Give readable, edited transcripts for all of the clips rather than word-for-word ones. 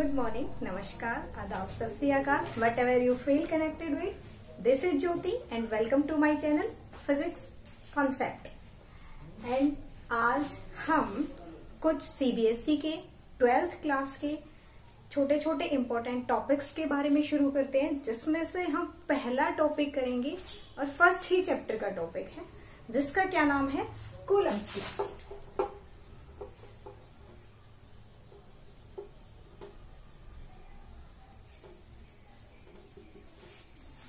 Good morning, Namaskar, Adab, Sat Sri Akal, whatever you feel connected with. This is Jyoti and welcome to my channel Physics Concept. And आज हम कुछ CBSE के 12th class के छोटे छोटे important topics के बारे में शुरू करते हैं, जिसमें से हम पहला टॉपिक करेंगे और फर्स्ट ही चैप्टर का टॉपिक है, जिसका क्या नाम है, कूलम्ब्स लॉ।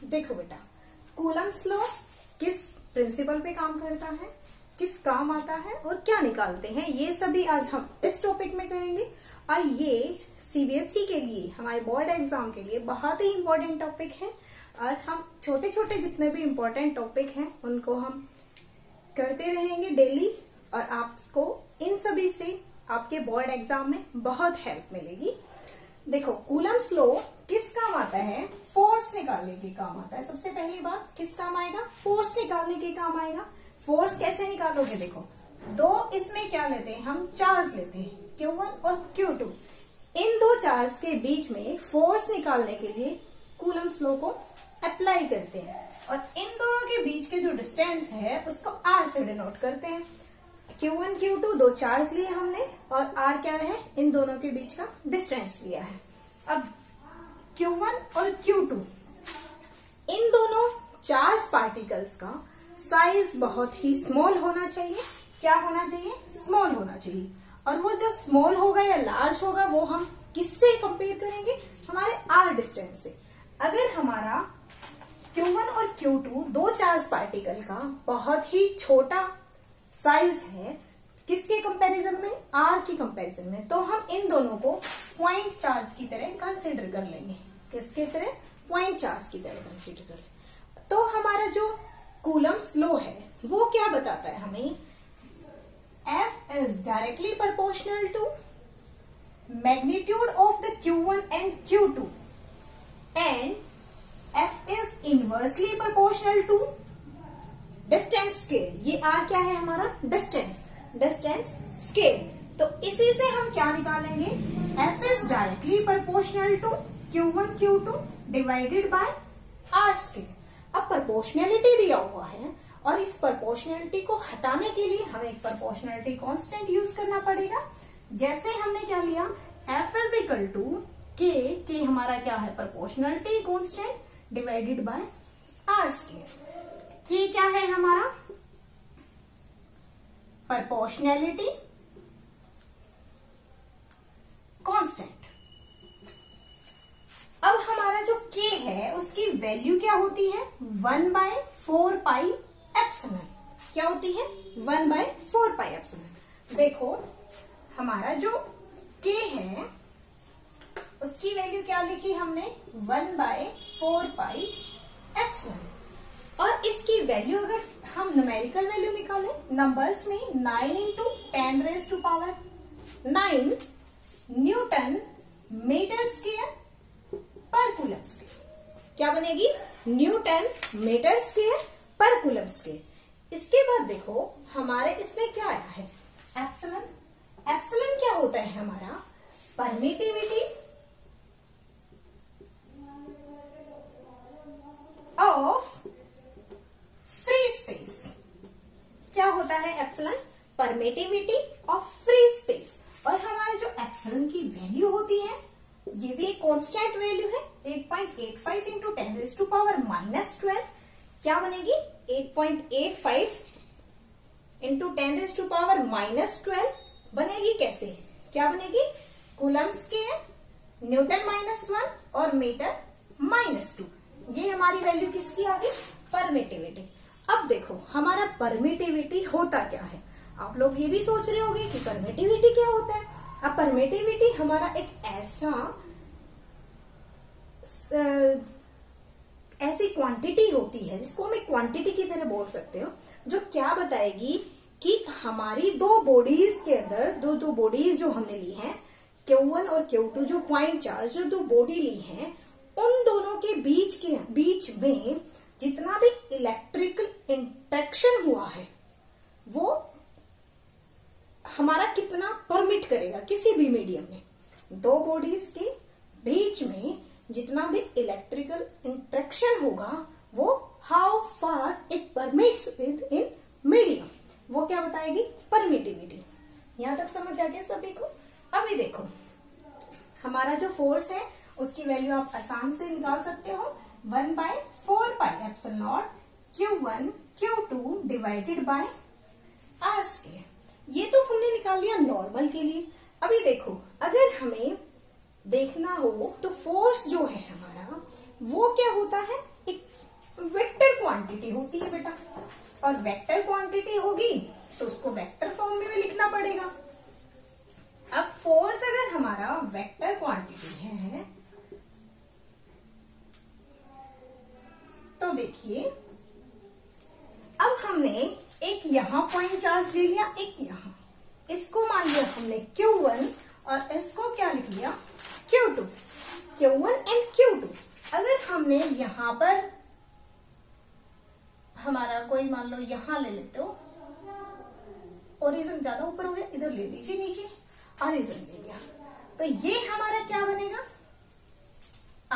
देखो बेटा, कूलम्ब्स लॉ किस प्रिंसिपल पे काम करता है, किस काम आता है और क्या निकालते हैं, ये सभी आज हम इस टॉपिक में करेंगे। और ये सीबीएसई के लिए, हमारे बोर्ड एग्जाम के लिए बहुत ही इंपॉर्टेंट टॉपिक है। और हम छोटे छोटे जितने भी इंपॉर्टेंट टॉपिक हैं उनको हम करते रहेंगे डेली, और आपको इन सभी से आपके बोर्ड एग्जाम में बहुत हेल्प मिलेगी। देखो, कूलम्ब्स लॉ किस काम आता है, फोर्स निकालने के काम आता है। सबसे पहली बात, किस काम आएगा, फोर्स निकालने के काम आएगा। फोर्स कैसे निकालोगे, देखो दो इसमें क्या लेते हैं, हम चार्ज लेते हैं Q1 और Q2। इन दो चार्ज के बीच में फोर्स निकालने के लिए कूलम्ब्स लॉ को अप्लाई करते हैं, और इन दोनों के बीच के जो डिस्टेंस है उसको R से डिनोट करते हैं। Q1 Q2 दो चार्ज लिए हमने, और R क्या है, इन दोनों के बीच का डिस्टेंस लिया है। अब Q1 और Q2 इन दोनों चार्ज पार्टिकल्स का साइज बहुत ही स्मॉल होना चाहिए। क्या होना चाहिए, स्मॉल होना चाहिए। और वो जो स्मॉल होगा या लार्ज होगा वो हम किससे कंपेयर करेंगे, हमारे R डिस्टेंस से। अगर हमारा Q1 और Q2 दो चार्ज पार्टिकल का बहुत ही छोटा साइज है, किसके कंपैरिजन में, R के कंपैरिजन में, तो हम इन दोनों को पॉइंट चार्ज की तरह कंसीडर कर लेंगे। किसके तरह, पॉइंट चार्ज की तरह कंसीडर कर लेंगे। तो हमारा जो कूलम्ब्स लॉ है वो क्या बताता है हमें, F is directly proportional to magnitude of the Q1 and Q2 and F is inversely proportional to distance scale. ये R क्या है हमारा, डिस्टेंस स्केल। तो इसी से हम क्या निकालेंगे, F is directly proportional to Q1 Q2 divided by R scale. अब प्रोपोर्शनैलिटी दिया हुआ है, और इस प्रोपोर्शनैलिटी को हटाने के लिए हमें एक प्रोपोर्शनैलिटी कांस्टेंट यूज करना पड़ेगा। जैसे हमने क्या लिया, F is equal to K हमारा क्या है, proportionality constant divided by R scale. K क्या है हमारा, प्रोपोर्शनैलिटी कांस्टेंट। अब हमारा जो K है उसकी वैल्यू क्या होती है, 1/4 पाई एप्सिलॉन। क्या होती है, 1/4 पाई एप्सिलॉन। देखो हमारा जो K है उसकी वैल्यू क्या लिखी हमने, 1/4 पाई एप्सिलॉन। और इसकी वैल्यू अगर हम न्यूमेरिकल वैल्यू निकालें, नंबर्स में 9 × 10⁻⁹ न्यूटन मीटर स्क्वायर पर कूलम्ब स्क्वायर। क्या बनेगी, न्यूटन मीटर स्क्वायर पर कूलम्ब स्क्वायर। इसके बाद देखो हमारे इसमें क्या आया है, एप्सिलॉन। एप्सिलॉन क्या होता है हमारा, परमिटिविटी ऑफ फ्री स्पेस। क्या होता है epsilon, permittivity of free space. और हमारा जो एप्सिलॉन की वैल्यू होती है, ये भी एक कांस्टेंट वैल्यू है, 8.85 × 10⁻⁻12। क्या बनेगी, 8.85 × 10⁻⁻12 बनेगी। कैसे, क्या बनेगी, कूलम्ब स्क्वायर, न्यूटन -1 और मीटर -2। ये हमारी वैल्यू किसकी आ गई, परमिटिविटी। अब देखो हमारा परमिटिविटी होता क्या है, आप लोग ये भी सोच रहे होंगे कि परमिटिविटी क्या होता है। अब परमिटिविटी हमारा एक ऐसी क्वांटिटी होती है जिसको हम एक क्वांटिटी की तरह बोल सकते हो, जो क्या बताएगी कि हमारी दो बॉडीज के अंदर, दो बॉडीज जो हमने ली हैं, Q1 और Q2 जो पॉइंट चार्ज जो दो बॉडी ली हैं, उन दोनों के बीच में जितना भी इलेक्ट्रिकल इंटरेक्शन हुआ है वो हमारा कितना परमिट करेगा किसी भी मीडियम में। दो बॉडीज के बीच में जितना भी इलेक्ट्रिकल इंटरेक्शन होगा वो how far it permits with in medium, वो क्या बताएगी, परमिटिविटी। यहां तक समझ आ गया सभी को। अभी देखो हमारा जो फोर्स है उसकी वैल्यू आप आसान से निकाल सकते हो, 1/4πε0 Q1 Q2 divided bye are square. ये तो हमने निकाल लिया नॉर्मल के लिए। अभी देखो अगर हमें देखना हो तो फोर्स जो है हमारा वो क्या होता है, एक वेक्टर क्वांटिटी होती है बेटा, और वेक्टर क्वांटिटी होगी तो उसको वेक्टर फॉर्म में लिखना पड़ेगा। अब फोर्स अगर हमारा वेक्टर क्वांटिटी है तो देखिए अब हमने एक यहां पॉइंट चार्ज ले लिया, एक यहां, इसको मान लिया हमने Q1 और इसको क्या लिख लिया Q2, Q1 एंड Q2। अगर हमने यहां पर हमारा कोई मान लो यहां ले लेते हो, ओरिजिन ज्यादा ऊपर हो गया, इधर ले लीजिए नीचे, ओरिजिन ले लिया, तो ये हमारा क्या बनेगा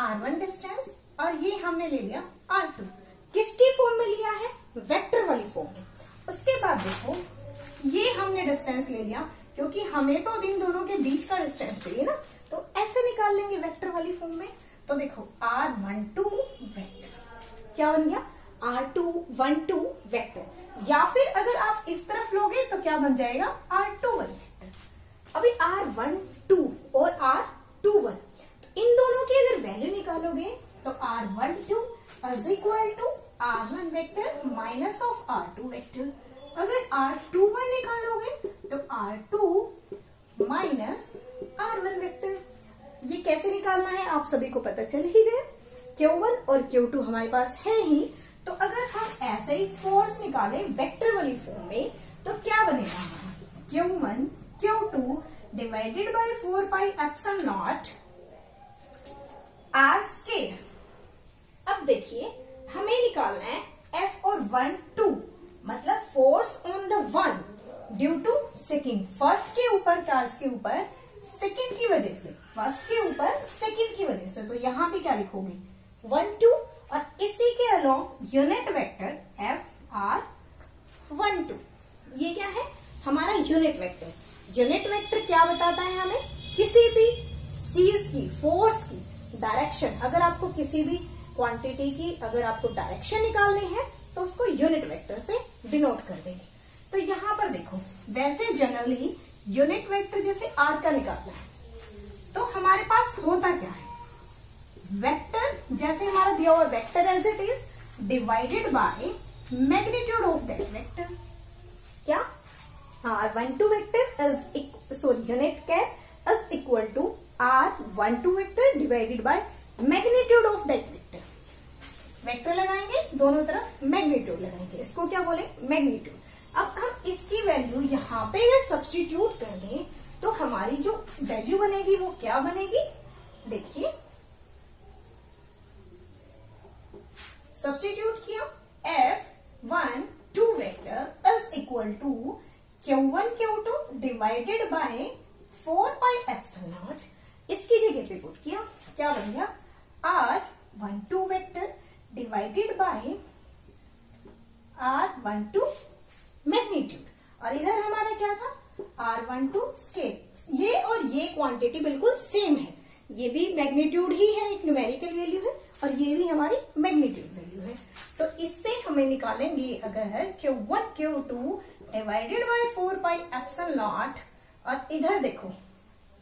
R1 डिस्टेंस, और ये हमने ले लिया R2। किसकी फॉर्म में लिया है, वेक्टर वाली फॉर्म में। उसके बाद देखो ये हमने डिस्टेंस ले लिया क्योंकि हमें तो इन दोनों के बीच का डिस्टेंस चाहिए ना, तो ऐसे निकाल लेंगे वेक्टर वाली फॉर्म में। तो देखो R12 वेक्टर क्या बन गया, R212 वेक्टर, या फिर अगर आप इस तरफ लोगे तो क्या बन जाएगा R21 वेक्टर। अभी R12 और R21, तो इन दोनों की अगर वैल्यू निकालोगे तो R12 is equal to R1 vector minus of R2 vector. अगर R21 निकालोगे तो R2 माइनस R1 वेक्टर। ये कैसे निकालना है आप सभी को पता चल ही गया, Q1 और Q2 हमारे पास है ही, तो अगर हम ऐसे ही फोर्स निकाले वेक्टर वाली फॉर्म में तो क्या बनेगा हमारा, Q1 Q2 divided by 4πε0 R square. अब देखिए हमें निकालना है F और 1 2, मतलब force on the one due to second, first के ऊपर चार्ज के ऊपर सेकेंड की वजह से, फर्स्ट के ऊपर सेकेंड की वजह से, तो यहां पे क्या लिखोगे 1 2, और इसी के अलोंग यूनिट वेक्टर FR12। ये क्या है हमारा यूनिट वेक्टर। यूनिट वेक्टर क्या बताता है हमें, किसी भी चीज की फोर्स की डायरेक्शन, अगर आपको किसी भी क्वांटिटी की अगर आपको डायरेक्शन निकालनी है तो उसको यूनिट वेक्टर से डिनोट कर देंगे। तो यहां पर देखो वैसे जनरली यूनिट वेक्टर जैसे आर का निकालना है तो हमारे पास होता क्या है, वेक्टर जैसे हमारा दिया हुआ vector as it is divided by magnitude of that vector. क्या R12 vector is unit cap is equal to R12 vector divided by magnitude of that vector. Vector लगाएंगे दोनों तरफ, मैग्नीट्यूड लगाएंगे, इसको क्या बोले मैग्नीट्यूड। अब हम इसकी वैल्यू यहाँ पे अगर सब्स्टिट्यूट कर दें तो हमारी जो वैल्यू बनेगी वो क्या बनेगी, देखिए सब्स्टिट्यूट किया F12 vector is equal to Q1 Q2 divided by 4πε0, इसकी जगह पे पुट किया, क्या बन गया R12 vector divided bye R12 magnitude, और इधर हमारा क्या था R12 स्केल। ये और ये क्वांटिटी बिल्कुल सेम है, ये भी मैग्नीट्यूड ही है, एक न्यूमेरिकल वैल्यू है, और ये भी हमारी मैग्नीट्यूड वैल्यू है। तो इससे हमें निकालेंगे अगर Q1 Q2 डिवाइडेड बाय 4πε0, और इधर देखो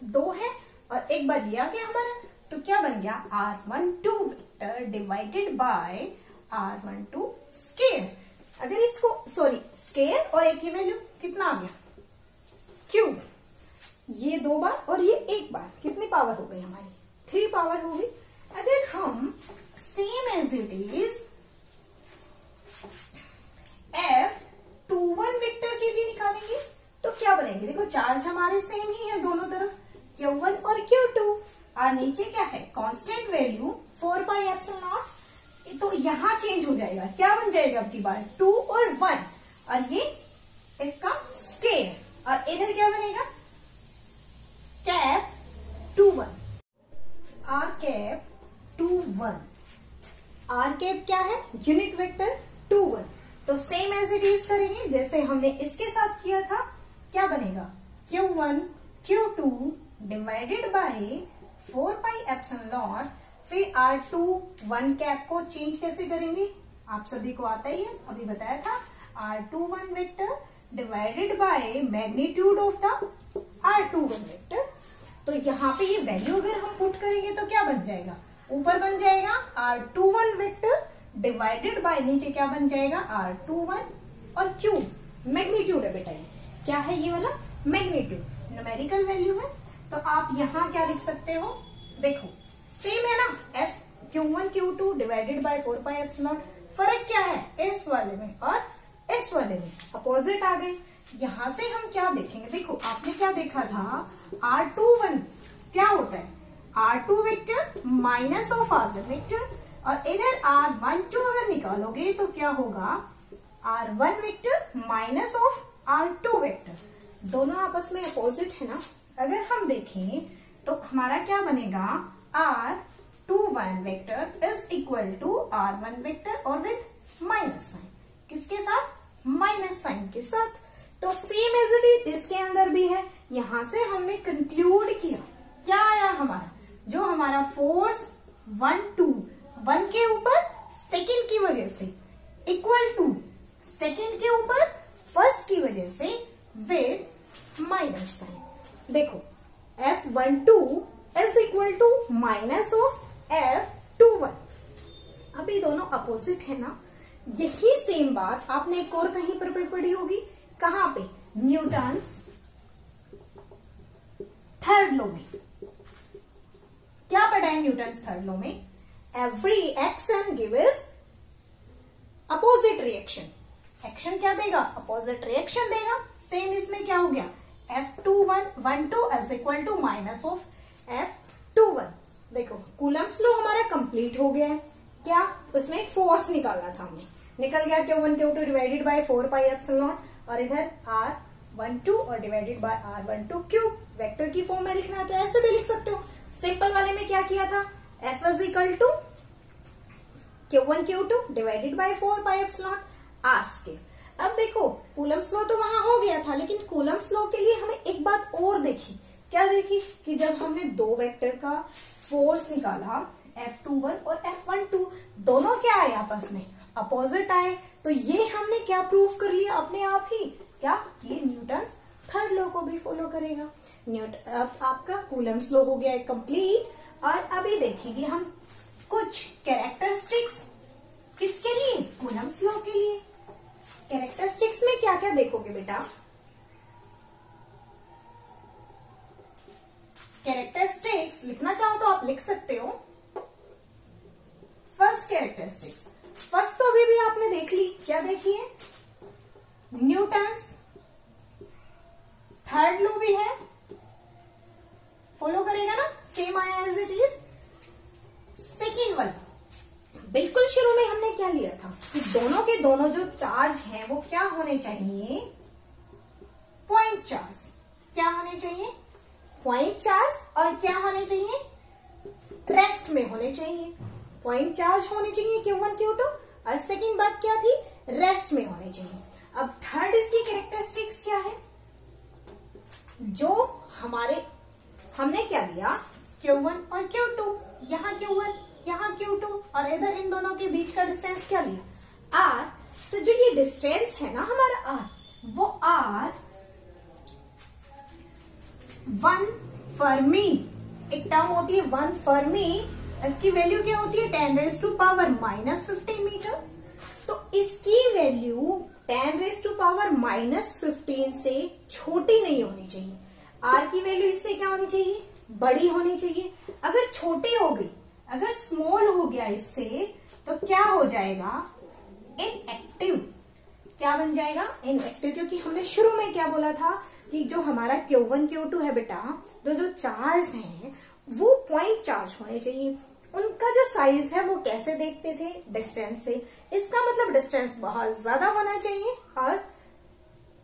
2 है और एक बार लिया गया हमारा, तो क्या बन गया R12 vector divided bye R12 square. अगर इसको सॉरी स्केयर और एक की वैल्यू कितना आ गया क्यूब, ये 2 बार और ये 1 बार, कितनी पावर हो गई हमारी 3 पावर हो गई। अगर हम same as it is F21 vector के लिए निकालेंगे तो क्या बनेंगे, देखो चार्ज हमारे सेम ही है दोनों तरफ, Q1 और Q2, और नीचे क्या है कांस्टेंट वैल्यू 4πε0, तो यहां चेंज हो जाएगा, क्या बन जाएगा अब की बार 2 और 1, और ये इसका स्केयर, और इधर क्या बनेगा cap 21। R cap 2 1। R cap क्या है? Unit vector 2 1। तो सेम एज इट इज करेंगे जैसे हमने इसके साथ किया था। क्या बनेगा? Q1 Q2 divided by 4 pi epsilon not. फिर R2 1 कैप को चेंज कैसे करेंगे? आप सभी को आता ही है, अभी बताया था। R2 1 vector divided by magnitude of the R2 1 vector. तो यहाँ पे ये वैल्यू अगर हम पुट करेंगे तो क्या बन जाएगा? ऊपर बन जाएगा R2 1 वेक्टर डिवाइडेड बाय नीचे क्या बन जाएगा? R2 1 और Q मैग्नीट्यूड है बेटा। ये क्या है? ये वाला मैग्नीट्यूड न्यूमेरिकल वैल्यू है। तो आप यहाँ क्या लिख सकते हो? देखो सेम है ना, F Q1 Q2 divided by 4 pi epsilon. फर्क क्या है? इस वाले में और इस वाले में अपोजिट आ गए। यहां से हम क्या देखेंगे? देखो आपने क्या देखा था? R2 1 क्या होता है? R2 vector minus of R1 vector, और इधर R1 2 अगर निकालोगे तो क्या होगा? R1 vector minus of R2 vector. दोनों आपस में अपोजिट है ना। अगर हम देखें तो हमारा क्या बनेगा? R2 1 vector is equal to R1 vector और विद माइनस साइन। किसके साथ? माइनस साइन के साथ। तो सेम एज इट इज इसके अंदर भी है। यहां से हमने कंक्लूड किया, क्या आया हमारा? जो हमारा फोर्स 1 2 1 के ऊपर सेकंड की वजह से इक्वल टू सेकंड के ऊपर फर्स्ट की वजह से विद माइनस साइन। देखो F12 is equal to minus of F21। अब ये दोनों अपोजिट है ना। यही सेम बात आपने एक और कहीं पर भी पढ़ी होगी। कहां पे? न्यूटन्स थर्ड लॉ में। क्या पढ़ा है न्यूटन्स थर्ड लॉ में? Every action gives opposite reaction. Action क्या देगा? अपोजिट रिएक्शन देगा। सेम इसमें क्या हो गया? F21 is equal to minus of F21। देखो कूलम्स लॉ हमारा कंप्लीट हो गया है। क्या? उसमें फोर्स निकालना था, हमने निकल गया। Q1 Q2 divided by 4 pi epsilon, और इधर R12 और divided by R12 Q। Vector की फॉर्म में लिखना है तो ऐसे भी लिख सकते हो। सिंपल वाले में क्या किया था? F is equal to Q1 Q2 divided by 4 pi epsilon R square. अब देखो कूलम्स लॉ तो वहां हो गया था, लेकिन कूलम्स लॉ के लिए हमें एक बात और देखी। क्या देखी? कि जब हमने दो वेक्टर का फोर्स निकाला F21 और F12, दोनों क्या आए? आपस में अपोजिट आए। तो ये हमने क्या प्रूफ कर लिया अपने आप ही? क्या? ये न्यूटन्स थर्ड लॉ को भी फॉलो करेगा। अब आपका कूलम्स लॉ हो गया कंप्लीट। और अभी देखेंगे हम कुछ कैरेक्टरिस्टिक्स। किसके लिए? कूलम्स लॉ के लिए। कैरेक्टरिस्टिक्स में क्या क्या देखोगे बेटा? कैरेक्टरिस्टिक्स लिखना चाहो तो आप लिख सकते हो। फर्स्ट कैरेक्टरिस्टिक्स, फर्स्ट तो अभी भी आपने देख ली। क्या देखी है? न्यूटन्स थर्ड लॉ भी है, फॉलो करेगा ना, सेम आया एज इट इज। सेकेंड वाला बिल्कुल शुरू में हमने क्या लिया था कि दोनों के दोनों जो चार्ज हैं वो क्या होने चाहिए? Point charge. क्या होने चाहिए? Point charge. और क्या होने चाहिए? रेस्ट में होने चाहिए। पॉइंट चार्ज होने चाहिए Q1 Q2, और सेकेंड बात क्या थी? रेस्ट में होने चाहिए। अब थर्ड इसकी कैरेक्टरिस्टिक्स क्या है? जो हमारे हमने क्या लिया? Q1 और Q2, यहाँ Q1 यहाँ Q2, और इधर इन दोनों के बीच का डिस्टेंस क्या लिया? R। तो जो ये डिस्टेंस है ना हमारा R, वो R 1 फर्मी, एक टर्म होती है 1 फर्मी। इसकी वैल्यू क्या होती है? 10⁻⁻15 मीटर। तो इसकी वैल्यू 10⁻⁻15 से छोटी नहीं होनी चाहिए। R की वैल्यू इससे क्या होनी चाहिए? बड़ी होनी चाहिए। अगर छोटी हो गई, अगर स्मॉल हो गया इससे, तो क्या हो जाएगा? इनएक्टिव। क्या बन जाएगा? इनएक्टिव। क्योंकि हमने शुरू में क्या बोला था कि जो हमारा Q1 Q2 है बेटा, जो चार्ज हैं वो पॉइंट चार्ज होने चाहिए। उनका जो साइज है वो कैसे देखते थे? डिस्टेंस से। इसका मतलब डिस्टेंस बहुत ज्यादा होना चाहिए, और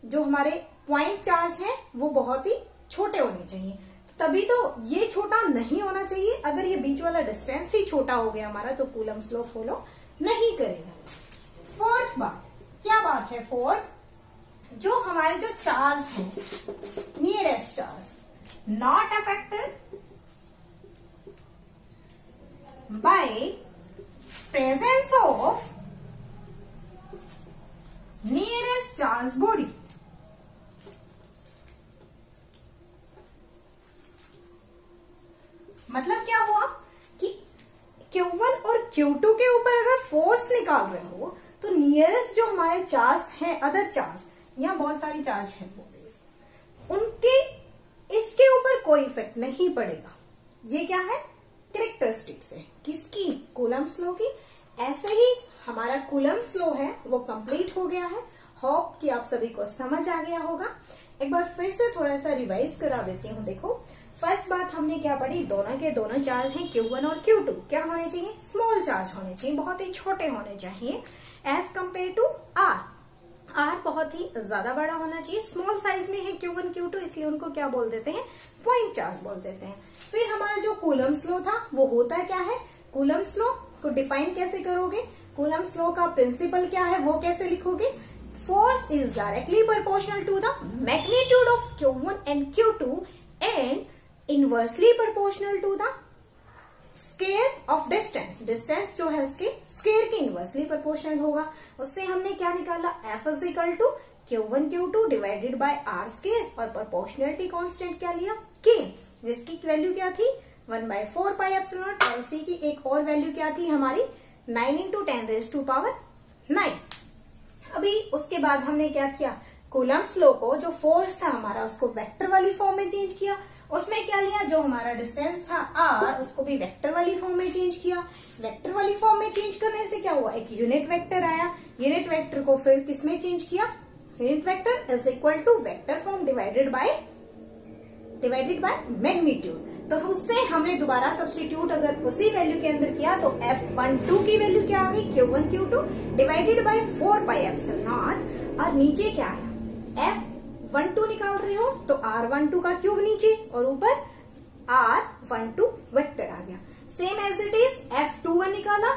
जो हमारे पॉइंट चार्ज है वो बहुत ही छोटे होने चाहिए। तभी तो ये छोटा नहीं होना चाहिए। अगर ये बीच वाला डिस्टेंस ही छोटा हो गया हमारा तो कूलम्स लॉ फॉलो नहीं करेगा। फोर्थ बात, क्या बात है फोर्थ, जो हमारे जो चार्ज है nearest charge not affected by presence of nearest charge body. मतलब क्या हुआ कि Q1 और Q2 के ऊपर अगर फोर्स निकाल रहे हो तो नियरेस्ट जो हमारे चार्ज हैं, अदर चार्ज, यहाँ बहुत सारी चार्ज है बॉडीज, उनके इसके ऊपर कोई इफेक्ट नहीं पड़ेगा। ये क्या है, कैरेक्टरिस्टिक्स है किसकी, कूलम्स लॉ की। ऐसे ही हमारा कूलम्स लॉ है वो कंप्लीट हो गया है। होप कि आप सभी को समझ आ गया होगा। एक बार फिर से थोड़ा सा रिवाइज करा देती हूँ। देखो फर्स्ट बात हमने क्या पढ़ी, दोनों के दोनों चार्ज हैं Q1 और Q2 क्या होने चाहिए, स्मॉल चार्ज होने चाहिए, बहुत ही छोटे होने चाहिए as compare to R। R बहुत ही ज्यादा बड़ा होना चाहिए, स्मॉल साइज में है Q1 Q2, इसलिए उनको क्या बोल देते हैं, पॉइंट चार्ज बोल देते हैं। फिर हमारा जो कूलम्स लॉ था वो होता क्या है, कूलम्स लॉ को डिफाइन कैसे करोगे, कूलम्स लॉ का प्रिंसिपल क्या है वो कैसे लिखोगे, force is directly proportional to the magnitude of Q1 and Q2 and inversely proportional to the square of distance. Distance जो है उसके स्केयर के इनवर्सली प्रोपोर्शनल होगा। उससे हमने क्या निकाला, F is equal to Q1 Q2 divided by R square, और प्रोपोर्शनलिटी कांस्टेंट क्या लिया, K, जिसकी वैल्यू क्या थी 1/4 पाई एप्सिलॉन नॉट, और उसी की एक और वैल्यू क्या थी हमारी 9 × 10⁹9। अभी उसके बाद हमने क्या किया, कूलम्स लॉ को जो फोर्स था हमारा उसको वेक्टर वाली फॉर्म में चेंज किया। उसमें क्या लिया, जो हमारा डिस्टेंस था R उसको भी वेक्टर वाली फॉर्म में चेंज किया। वेक्टर वाली फॉर्म में चेंज करने से क्या हुआ, एक यूनिट वेक्टर आया। यूनिट वेक्टर को फिर किसमें चेंज किया, unit vector is equal to vector form divided by magnitude. तो उससे हमने दोबारा सब्स्टिट्यूट अगर उसी वैल्यू के अंदर किया तो F12 की वैल्यू क्या आ गई, Q1 Q2 divided by 4 pi epsilon not, और नीचे क्या आया, F12 निकाल रहे हो तो R12 का क्यूब नीचे और ऊपर R12 वेक्टर आ गया। Same as it is F21 निकाला,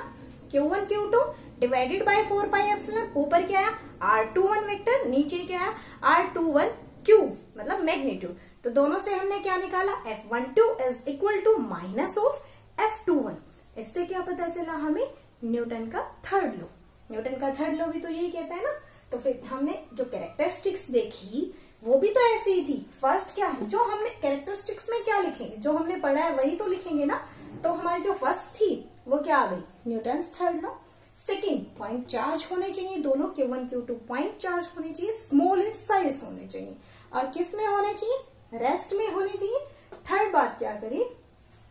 Q1 Q2 divided by 4 pi epsilon, ऊपर क्या आया R21 वेक्टर, नीचे क्या आया R21 क्यूब, मतलब मैग्नीट्यूड। तो दोनों से हमने क्या निकाला, F12 is equal to minus of F21। इससे क्या पता चला हमें, न्यूटन का थर्ड लॉ। न्यूटन का थर्ड लॉ भी तो यही कहता है ना। तो फिर हमने जो कैरेक्टरिस्टिक्स देखी वो भी तो ऐसे ही थी। फर्स्ट क्या है, जो हमने कैरेक्टरिस्टिक्स में क्या लिखेंगे, जो हमने पढ़ा है वही तो लिखेंगे ना। तो हमारी जो फर्स्ट थी वो क्या आ गई, Newton's third law. Second, point charge होने चाहिए दोनों, Q1 Q2 पॉइंट चार्ज होने चाहिए, स्मॉल इन साइज होने चाहिए, और किस में होने चाहिए, रेस्ट में होने चाहिए। थर्ड बात क्या करी,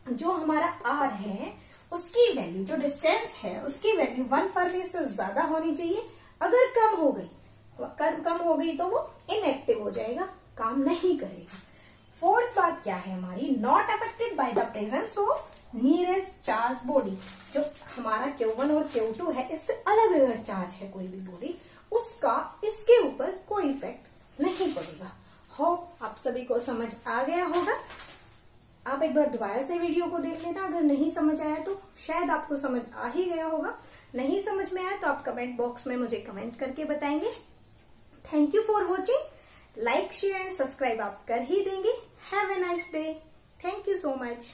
जो हमारा R है उसकी वैल्यू, जो डिस्टेंस है उसकी वैल्यू 1 फरमी से ज्यादा होनी चाहिए। अगर कम हो गई तो वो इनएक्टिव हो जाएगा, काम नहीं करेगा। फोर्थ बात क्या है हमारी, not affected by the presence of nearest charge body. जो हमारा Q1 और Q2 है इससे अलग अगर चार्ज है कोई भी बॉडी, उसका इसके ऊपर कोई इफेक्ट नहीं पड़ेगा। होप आप सभी को समझ आ गया होगा। आप एक बार दोबारा से वीडियो को देख लेना, अगर नहीं समझ आया तो शायद आपको समझ आ ही गया होगा। नहीं समझ में आया तो आप कमेंट बॉक्स में मुझे कमेंट करके बताएंगे। Thank you for watching. Like share and subscribe आप कर ही देंगे। Have a nice day. Thank you so much.